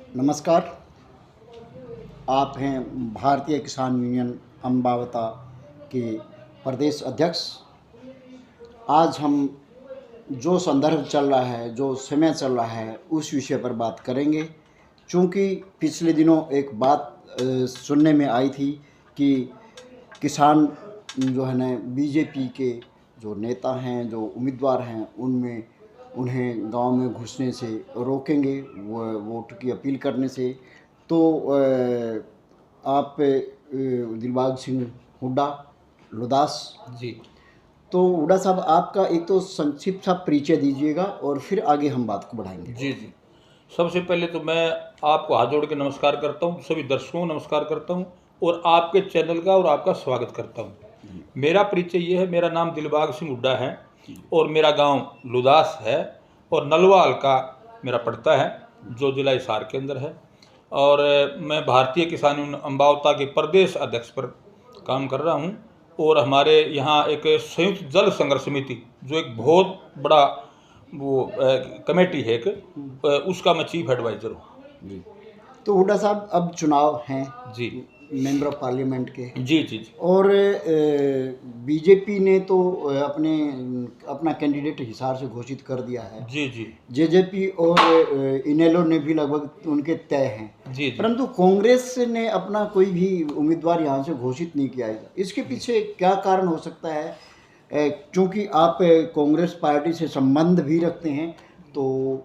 नमस्कार। आप हैं भारतीय किसान यूनियन अम्बावता के प्रदेश अध्यक्ष। आज हम जो संदर्भ चल रहा है, जो समय चल रहा है, उस विषय पर बात करेंगे। चूँकि पिछले दिनों एक बात सुनने में आई थी कि किसान जो है ना, बीजेपी के जो नेता हैं, जो उम्मीदवार हैं, उनमें उन्हें गांव में घुसने से रोकेंगे, वो वोट की अपील करने से। तो आप दिलबाग सिंह हुड्डा, लुदास जी तो हुड्डा साहब, आपका एक तो संक्षिप्त सा परिचय दीजिएगा और फिर आगे हम बात को बढ़ाएंगे। जी जी सबसे पहले तो मैं आपको हाथ जोड़ के नमस्कार करता हूँ, सभी दर्शकों को नमस्कार करता हूँ और आपके चैनल का और आपका स्वागत करता हूँ। मेरा परिचय ये है, मेरा नाम दिलबाग सिंह हुड्डा है और मेरा गांव लुदास है और नलवाल का मेरा पड़ता है, जो जिला हिसार के अंदर है। और मैं भारतीय किसान यूनियन अम्बावता के प्रदेश अध्यक्ष पर काम कर रहा हूँ। और हमारे यहाँ एक संयुक्त जल संघर्ष समिति, जो एक बहुत बड़ा वो कमेटी है, उसका मैं चीफ एडवाइज़र हूँ। जी। तो हुड्डा साहब, अब चुनाव हैं जी मेंबर ऑफ पार्लियामेंट के। जी जी जी और बीजेपी ने तो अपना कैंडिडेट हिसार से घोषित कर दिया है। जी जी जेजेपी और इनेलो ने भी लगभग उनके तय हैं। जी जी परंतु कांग्रेस ने अपना कोई भी उम्मीदवार यहाँ से घोषित नहीं किया है। इसके पीछे क्या कारण हो सकता है? क्योंकि आप कांग्रेस पार्टी से संबंध भी रखते हैं, तो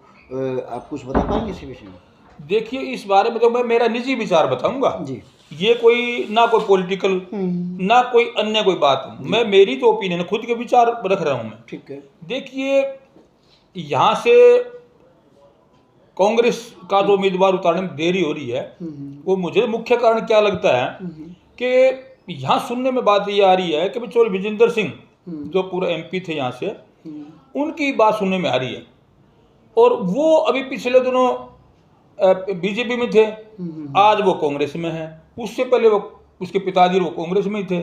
आप कुछ बता पाएंगे इसी विषय में? देखिए, इस बारे में तो मैं मेरा निजी विचार बताऊंगा जी। ये कोई ना कोई पॉलिटिकल ना कोई अन्य कोई बात, मैं मेरी जो ओपिनियन है, खुद के विचार रख रहा हूं मैं। ठीक है। देखिए, यहाँ से कांग्रेस का जो उम्मीदवार उतारने में देरी हो रही है, वो मुझे मुख्य कारण क्या लगता है कि यहाँ सुनने में बात ये आ रही है कि चौधरी विजेंद्र सिंह, जो पूरा एमपी थे यहाँ से, उनकी बात सुनने में आ रही है। और वो अभी पिछले दिनों बीजेपी में थे, आज वो कांग्रेस में है। उससे पहले वो उसके पिताजी वो कांग्रेस में ही थे।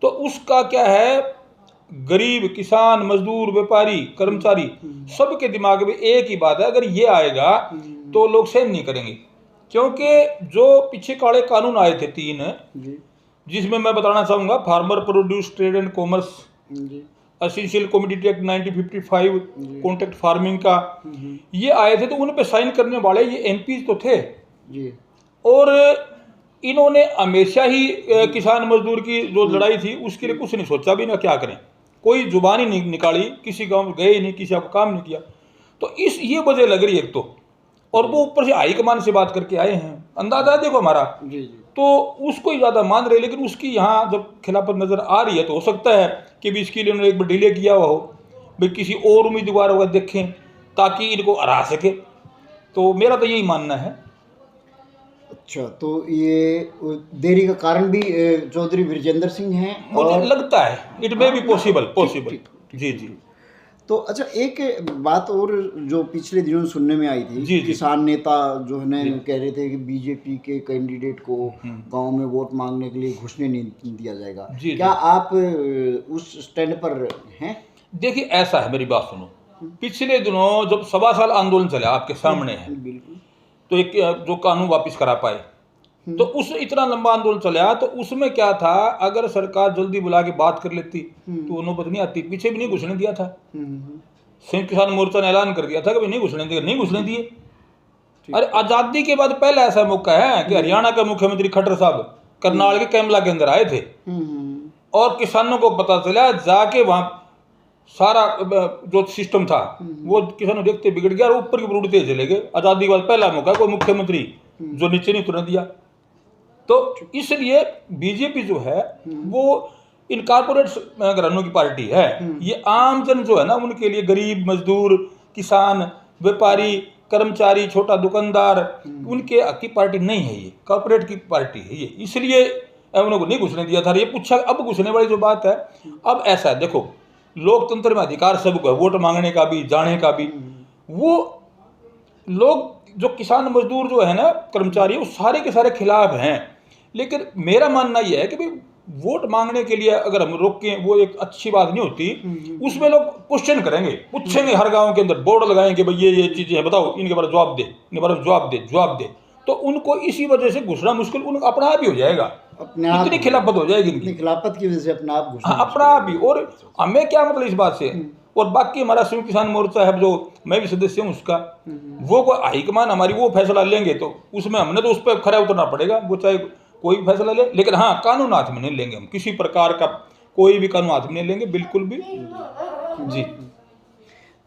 तो उसका क्या है, गरीब, किसान, मजदूर, व्यापारी, कर्मचारी, सबके दिमाग में एक ही बात है, अगर ये आएगा तो लोग सहन नहीं करेंगे। क्योंकि जो पीछे काले कानून आए थे 3, जिसमें मैं बताना चाहूँगा, farmer produce trade and commerce, essential commodity act 1955, contract farming का, ये आए थे। तो उन पे साइन करने वाले ये एमपी तो थे जी। और इन्होंने हमेशा ही किसान मजदूर की जो लड़ाई थी उसके लिए कुछ नहीं सोचा भी ना क्या करें, कोई जुबान ही नहीं निकाली, किसी गांव गए ही नहीं, किसी का काम नहीं किया। तो इस ये वजह लग रही है एक तो, और वो ऊपर से हाईकमान से बात करके आए हैं, अंदाजा है देखो हमारा। जी जी। तो उसको ही ज़्यादा मान रहे, लेकिन उसकी यहाँ जब खिलाफत नज़र आ रही है तो हो सकता है कि भी इसके लिए उन्होंने एक बार डिले किया हुआ हो, भाई किसी और उम्मीदवार होगा देखें ताकि इनको हरा सके। तो मेरा तो यही मानना है। अच्छा, तो ये देरी का कारण भी चौधरी विजेंद्र सिंह हैं? मुझे लगता है इट मे बी पॉसिबल। ठीक। जी जी तो अच्छा, एक बात और जो पिछले दिनों सुनने में आई थी, जी, जी। किसान नेता जो है ना कह रहे थे कि बीजेपी के कैंडिडेट को गांव में वोट मांगने के लिए घुसने नहीं दिया जाएगा। जी, क्या आप उस स्टैंड पर हैं? देखिए, ऐसा है, मेरी बात सुनो। पिछले दिनों जब 1.25 साल आंदोलन चला, आपके सामने है, बिल्कुल। तो एक जो कानून वापस करा पाए, तो उस इतना लंबा आंदोलन चला, तो उसमें क्या था, अगर सरकार जल्दी बुला के बात कर लेती तो वो नौबत नहीं आती। पीछे भी नहीं घुसने दिया था, संयुक्त किसान मोर्चा ने ऐलान कर दिया था कि भाई नहीं घुसने दिए, नहीं घुसने दिए। अरे आज़ादी के बाद पहला ऐसा मौका है कि हरियाणा का मुख्यमंत्री खट्टर साहब करनाल के कैमला के अंदर आए थे और किसानों को पता चला, जाके वहाँ सारा जो सिस्टम था वो किसानों देखते बिगड़ गया और ऊपर की उड़ते चले गए। आज़ादी के बाद पहला मौका कोई मुख्यमंत्री जो नीचे नहीं उतरने दिया। तो इसलिए बीजेपी जो है वो इन कारपोरेट घरानों की पार्टी है। ये आम जन जो है ना, उनके लिए गरीब, मजदूर, किसान, व्यापारी, कर्मचारी, छोटा दुकानदार, उनके हक की पार्टी नहीं है, ये कारपोरेट की पार्टी है ये। इसलिए उनको नहीं घुसने दिया था। ये पूछा, अब घुसने वाली जो बात है, अब ऐसा है, देखो, लोकतंत्र में अधिकार सबको है, वोट मांगने का भी, जाने का भी। वो लोग जो किसान मजदूर जो है ना, कर्मचारी, वो सारे के सारे खिलाफ हैं। लेकिन मेरा मानना यह है कि भाई वोट मांगने के लिए अगर हम रोकें वो एक अच्छी बात नहीं होती। उसमें लोग क्वेश्चन करेंगे, पूछेंगे, हर गांव के अंदर बोर्ड लगाएंगे, भाई ये चीजें हैं, बताओ इनके बारे में जवाब दे, इनके बारे में जवाब दे। तो उनको इसी वजह से घुसना मुश्किल उनको अपना आप ही हो जाएगा, अपने आप इतनी खिलाफत हो जाएगी इनकी, इतनी खिलाफत की वजह से अपने आप घुसना हाँ, अपना आप ही। और हमें क्या मतलब इस बात से। और बाकी हमारा संयुक्त किसान मोर्चा है जो मैं भी सदस्य हूँ उसका, वो हाईकमान हमारी वो फैसला लेंगे तो उसमें हमने तो उस पर खरा उतरना पड़ेगा, वो चाहे कोई भी फैसला ले। लेकिन हाँ, कानून हाथ में नहीं लेंगे हम, किसी प्रकार का कोई भी कानून हाथ में नहीं लेंगे, बिल्कुल भी जी।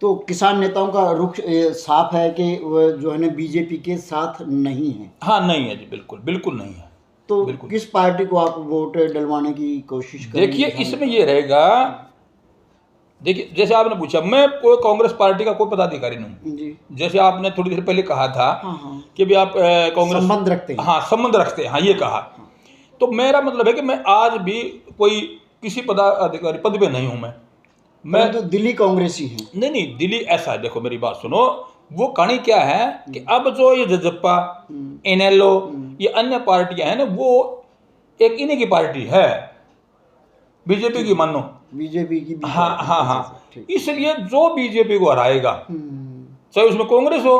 तो किसान नेताओं का रुख साफ है कि वह जो है ना बीजेपी के साथ नहीं है। हाँ, नहीं है जी, बिल्कुल बिल्कुल नहीं है। तो बिल्कुल। किस पार्टी को आप वोट डलवाने की कोशिश करेंगे? देखिए इसमें ये रहेगा, देखिए जैसे आपने पूछा, मैं कोई कांग्रेस पार्टी का कोई पदाधिकारी नहीं हूँ। जी। जैसे आपने थोड़ी देर पहले कहा था हाँ। कि भी आप कांग्रेस संबंध रखते हैं। हाँ, संबंध रखते हैं, हाँ ये कहा। तो मेरा मतलब है कि मैं आज भी कोई किसी पदाधिकारी पद पे नहीं हूँ। मैं तो दिल्ली कांग्रेसी हैं। नहीं, दिल्ली ऐसा है, देखो मेरी बात सुनो, वो कहानी क्या है कि अब जो ये जजप्पा, इनेलो, ये अन्य पार्टियां हैं ना, वो एक इन्हीं की पार्टी है, बीजेपी की मानो, बीजेपी की भी हाँ पार्टी हाँ है। हाँ। ठीक। इसलिए जो बीजेपी को हराएगा, चाहे उसमें कांग्रेस हो,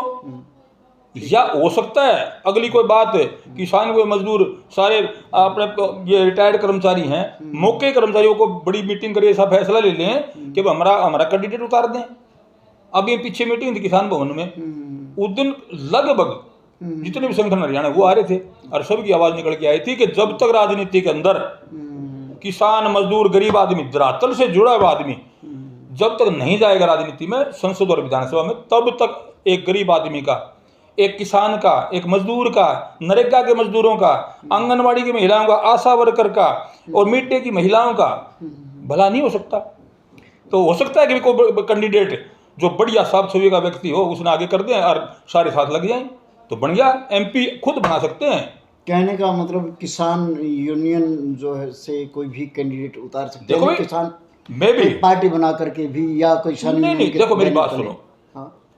या हो सकता है अगली कोई बात है, किसान कोई मजदूर सारे अपने ये रिटायर्ड कर्मचारी हैं, मौके कर्मचारियों को बड़ी मीटिंग करके ऐसा फैसला ले लें कि हमारा कैंडिडेट उतार दें। अब ये पीछे मीटिंग थी किसान भवन में, उस दिन लगभग जितने भी संगठन हरियाणा वो आ रहे थे और सबकी आवाज निकल के आई थी कि जब तक राजनीति के अंदर किसान मजदूर गरीब आदमी धरातल से जुड़ा हुआ आदमी जब तक नहीं जाएगा राजनीति में, संसद और विधानसभा में, तब तक एक गरीब आदमी का, एक किसान का, एक मजदूर का, नरेगा के मजदूरों का, आंगनवाड़ी की महिलाओं का, आशा वर्कर का और मिड डे की महिलाओं का भला नहीं हो सकता। तो हो सकता है कि कोई कैंडिडेट जो बढ़िया साफ छवि का व्यक्ति हो उसने आगे कर दें और सारे साथ लग जाएं, तो बन गया, एमपी खुद बना सकते हैं। कहने का मतलब किसान यूनियन जो है से कोई भी कैंडिडेट उतार सकते देखो हैं, किसान मैं भी पार्टी बना करके भी, या कोई किसान नहीं, देखो मेरी बात सुनो,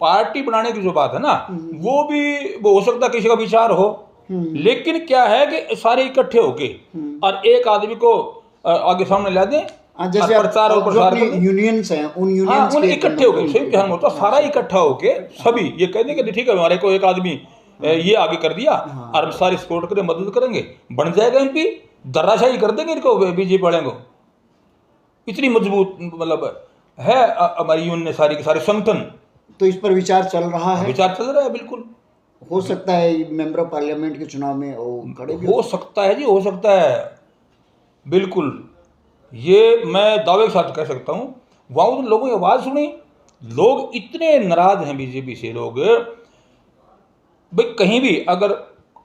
पार्टी बनाने की जो बात है ना, वो हो सकता है किसी का विचार हो, लेकिन क्या है कि सारे इकट्ठे होके और एक आदमी को आगे सामने ला दें, जैसे प्रचार और प्रसार यूनियंस हैं, उन हाँ, यूनियंस उन इकट्ठे होके संयुक्त किसान मोर्चा सारा इकट्ठा होके सभी ये कह दें कि ठीक है हमारे को एक आदमी ये आगे कर दिया और हम सारे सपोर्ट करें, मदद करेंगे, बन जाएगा एमपी, दर्राशाही कर देंगे इनको बीजेपी वाले को। इतनी मजबूत मतलब है हमारी यूनियन, सारी के सारे संगठन। तो इस पर विचार चल रहा है, विचार चल रहा है, बिल्कुल हो सकता है मेंबर ऑफ पार्लियामेंट के चुनाव में वो खड़े भी हो सकता है जी, हो सकता है, बिल्कुल, ये मैं दावे के साथ कह सकता हूँ। वहाँ उन लोगों की आवाज़ सुनी, लोग इतने नाराज हैं बीजेपी से, लोग भाई कहीं भी अगर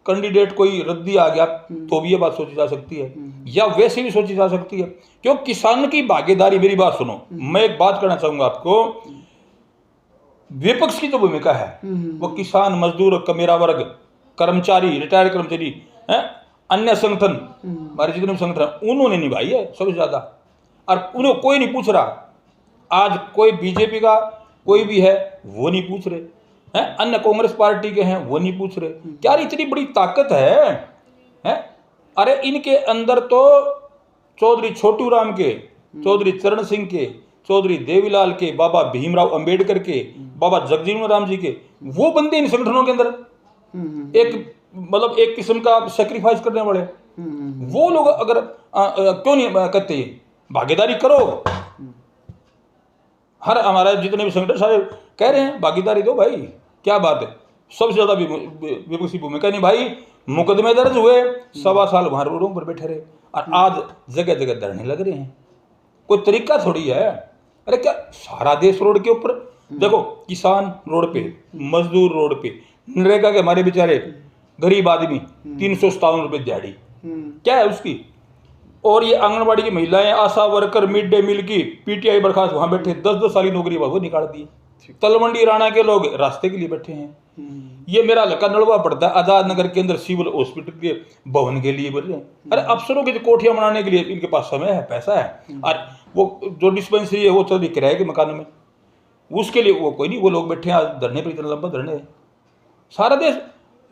कैंडिडेट कोई रद्दी आ गया तो भी ये बात सोची जा सकती है, या वैसे भी सोची जा सकती है, क्यों किसान की भागीदारी। मेरी बात सुनो, मैं एक बात करना चाहूँगा आपको, विपक्ष की जो भूमिका है वो किसान मजदूर कमेरा वर्ग कर्मचारी रिटायर्ड कर्मचारी हैं अन्य संगठन हमारे जितने भी संगठन उन्होंने निभाई है सबसे ज्यादा, और उन्हें कोई नहीं पूछ रहा। आज कोई बीजेपी का कोई भी है वो नहीं पूछ रहे हैं, अन्य कांग्रेस पार्टी के हैं वो नहीं पूछ रहे। क्या इतनी बड़ी ताकत है? अरे इनके अंदर तो चौधरी छोटू राम के, चौधरी चरण सिंह के, चौधरी देवीलाल के, बाबा भीमराव अंबेडकर के, बाबा जगजीवन राम जी के, वो बंदे इन संगठनों के अंदर एक मतलब एक किस्म का सेक्रीफाइस करने वाले वो लोग अगर क्यों नहीं कहते भागीदारी करो। हर हमारे जितने भी संगठन सारे कह रहे हैं भागीदारी दो भाई, क्या बात है। सबसे ज्यादा विपक्षी भूमिका नहीं भाई, मुकदमे दर्ज हुए, 1.25 साल वहां रोडों पर बैठे रहे और आज जगह जगह धरने लग रहे हैं। कोई तरीका थोड़ी है। अरे क्या सारा देश रोड के ऊपर, देखो किसान रोड पे, मजदूर रोड पे, नरेगा के हमारे बेचारे गरीब आदमी 357 रुपये दिहाड़ी क्या है उसकी, और ये आंगनबाड़ी की महिलाएं, आशा वर्कर, मिड डे मील की पीटीआई बर्खास्त वहां बैठे 10-10 साल की नौकरी वो निकाल दी। तलवंडी राणा के लोग रास्ते के लिए बैठे हैं। ये मेरा हल्का नलवा पड़ता है आजाद नगर के अंदर सिविल हॉस्पिटल के भवन के लिए बोल रहे हैं। अरे अफसरों की कोठियां बनाने के लिए इनके पास समय है, पैसा है, और वो जो डिस्पेंसरी है वो चल रही किराए के मकानों में, उसके लिए वो कोई नहीं, वो लोग बैठे हैं आज धरने पर, इतना लंबा धरने है। सारा देश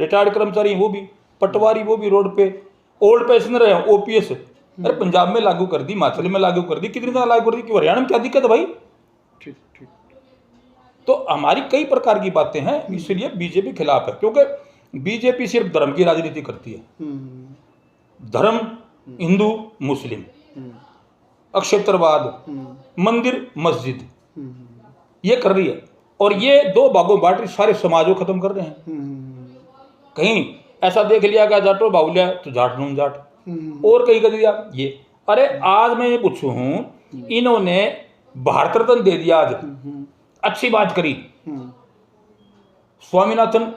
रिटायर्ड कर्मचारी वो भी, पटवारी वो भी रोड पे, ओल्ड पेंशनर है, ओपीएस अरे पंजाब में लागू कर दी, हिमाचल में लागू कर दी, कितनी जगह लागू कर दी, कि हरियाणा में क्या दिक्कत है भाई? ठीक ठीक। तो हमारी कई प्रकार की बातें हैं, इसलिए बीजेपी खिलाफ है, क्योंकि बीजेपी सिर्फ धर्म की राजनीति करती है। धर्म, हिंदू मुस्लिम, अक्षेत्रवाद, मंदिर मस्जिद, ये कर रही है। और ये दो भागों बांट रही, सारे समाज को खत्म कर रहे हैं। कहीं ऐसा देख लिया कि जाटो बाहुल्या तो जाट नून जाट, और कहीं कर दिया ये। अरे आज मैं ये पूछू हूँ, इन्होंने भारत रत्न दे दिया, आज अच्छी बात करी। स्वामीनाथन,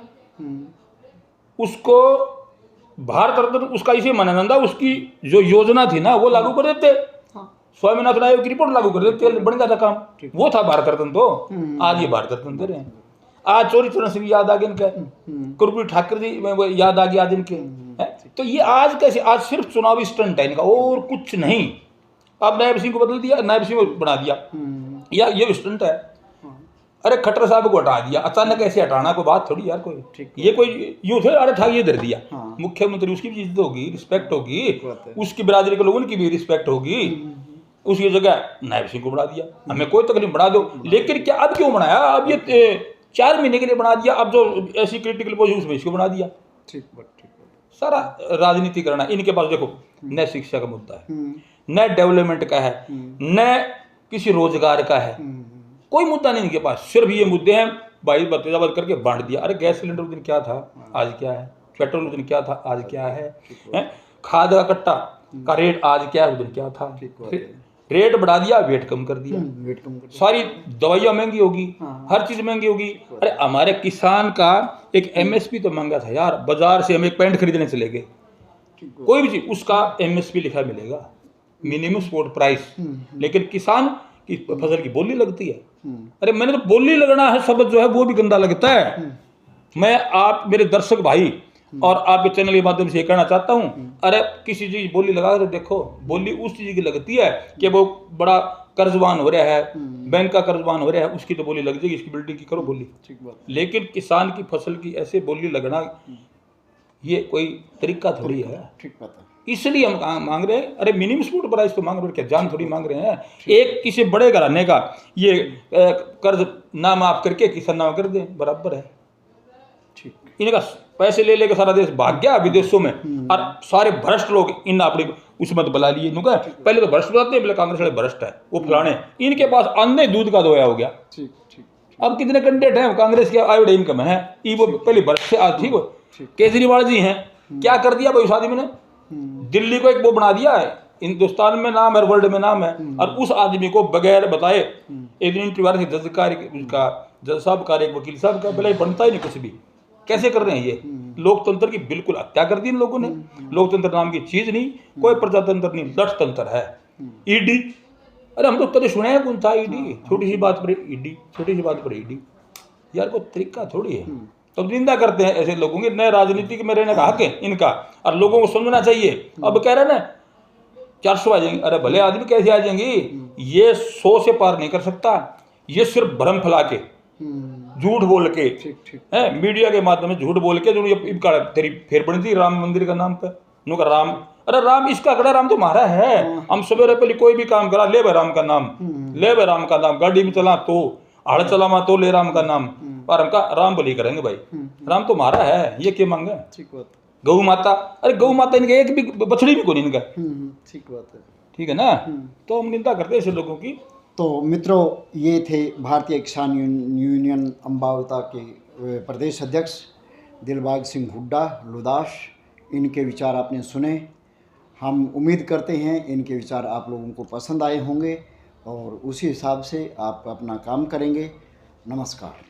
उसको भारत रत्न उसका इसे माना जाता, उसकी जो योजना थी ना वो लागू कर देते। स्वामीनाथन आयोग की रिपोर्ट लागू कर देते, बन जाता काम। वो था भारत रत्न। तो आज ये भारत रत्न दे रहे हैं। आज चौरी चरण सिंह याद आ गए इनके, कर्पूरी ठाकुर जी याद आ गया आज इनके। तो ये आज कैसे, आज सिर्फ चुनावी स्टंट है इनका और कुछ नहीं। अब नायब सिंह को बदल दिया, नायब सिंह को बना दिया, या ये स्टंट है। अरे खट्टर साहब को हटा दिया, अचानक ऐसे हटाना कोई बात थोड़ी यार। कोई ये कोई यूं थे, अरे ठा ये धर दिया। मुख्यमंत्री, उसकी भी इज्जत होगी, रिस्पेक्ट होगी, उसकी बिरादरी के लोगों की भी रिस्पेक्ट होगी। उसकी जगह नायब सिंह को बढ़ा दिया, हमें कोई तकलीफ, बढ़ा दो। लेकिन क्या अब क्यों बनाया? अब ये 4 महीने के लिए बना दिया। अब जो ऐसी क्रिटिकल पोजीशन उसमें इसको बना दिया। ठीक। सारा राजनीति करना इनके पास। देखो, न शिक्षा का मुद्दा है, न डेवलपमेंट का है, न किसी रोजगार का है, कोई मुद्दा नहीं इनके पास। सिर्फ ये मुद्दे हैं, भाई बतेजाबाद करके बांट दिया। अरे गैस सिलेंडर उस दिन क्या था, आज क्या है? पेट्रोल उस दिन क्या था, आज क्या है? खाद का कट्टा का रेट आज क्या है, उस दिन क्या था? रेट बढ़ा दिया, वेट कम कर दिया। सारी दवाइयाँ महंगी होगी, हर चीज महंगी होगी। अरे हमारे किसान का एक एमएसपी तो महंगा था यार। बाजार से हम एक पैंट खरीदने चले गए, कोई भी चीज उसका एमएसपी लिखा मिलेगा, मिनिमम सपोर्ट प्राइस। लेकिन किसान की फसल की बोली लगती है। अरे मैंने तो बोली लगना है, शब्द जो है वो भी गंदा लगता है। मैं आप मेरे दर्शक भाई और आपके चैनल के माध्यम से ये कहना चाहता हूँ, अरे किसी चीज बोली लगा कर देखो। बोली उस चीज की लगती है कि वो बड़ा कर्जवान हो रहा है, बैंक का कर्जवान हो रहा है, उसकी तो बोली लग जाएगी, इसकी बिल्डिंग की करो बोली। लेकिन किसान की फसल की ऐसे बोली लगना, ये कोई तरीका थोड़ी है। ठीक बात है। इसलिए हम मांग रहे हैं, अरे मिनिमम सपोर्ट प्राइस तो मांग रहे हैं, क्या जान थोड़ी मांग रहे हैं। एक किसी बड़े घराने का ये कर्ज ना माफ करके किसान ना कर दे, बराबर है। ठीक। इनका पैसे ले लेकर सारा देश भाग गया विदेशों में, और सारे भ्रष्ट लोग इन अपनी उसमें तो बुला लिए। इनका पहले तो भ्रष्ट बताते हैं, बोले कांग्रेस वाले भ्रष्ट है, वो फलाने। इनके पास अंधे दूध का दोया हो गया। अब कितने कैंडिडेट हैं कांग्रेस के, आयोडे इनकम है, वो पहले भ्रष्ट से आज ठीक हो। केजरीवाल जी हैं, क्या कर दिया भाई उस आदमी ने? दिल्ली को एक वो बना दिया है, हिंदुस्तान में नाम है, वर्ल्ड में नाम है। और उस आदमी को बगैर बताए एक दिन इंटरव्यू से जज साहब का, एक वकील साहब का, पहले बनता ही नहीं कुछ भी। कैसे कर रहे हैं ये? लोकतंत्र की बिल्कुल हत्या कर दी इन लोगों ने। लोकतंत्र नाम की चीज नहीं, कोई प्रजातंत्र नहीं, लठतंत्र है। ईडी, अरे हम तो कभी सुने हैं कौन था ईडी? छोटी सी बात पर ईडी, छोटी सी बात पर ईडी, यार कोई तरीका थोड़ी है। तो निंदा करते हैं ऐसे लोगों की। नए राजनीति में रहने का हक है इनका, और लोगों को समझना चाहिए। अब कह रहे हैं ना 400 आ जाएंगे, अरे भले आदमी कैसे आ जाएंगे? ये 100 से पार नहीं कर सकता। ये सिर्फ भ्रम फैला के, झूठ बोल के, है मीडिया के माध्यम से झूठ बोल के, जो तेरी फेर बनती राम मंदिर का नाम पे नुका राम। अरे राम इसका कड़ा, राम तो हमारा है। हम सवेरे पहले कोई भी काम करा, ले भाई राम का नाम, ले भाई राम का नाम। गाड़ी में चला तो, हड़ चला मा तो ले राम का नाम, और हमका राम बोली करेंगे भाई। राम तो हमारा है, ये क्या मांगे? ठीक बात। गौ माता, अरे गौ माता इनके एक भी बछड़ी भी कोई इनका। ठीक बात है, ठीक है ना? तो हम निंदा करते हैं ऐसे लोगों की। तो मित्रों, ये थे भारतीय किसान यूनियन अम्बावता के प्रदेश अध्यक्ष दिलबाग सिंह हुड्डा लुदास। इनके विचार आपने सुने। हम उम्मीद करते हैं इनके विचार आप लोगों को पसंद आए होंगे और उसी हिसाब से आप अपना काम करेंगे। नमस्कार।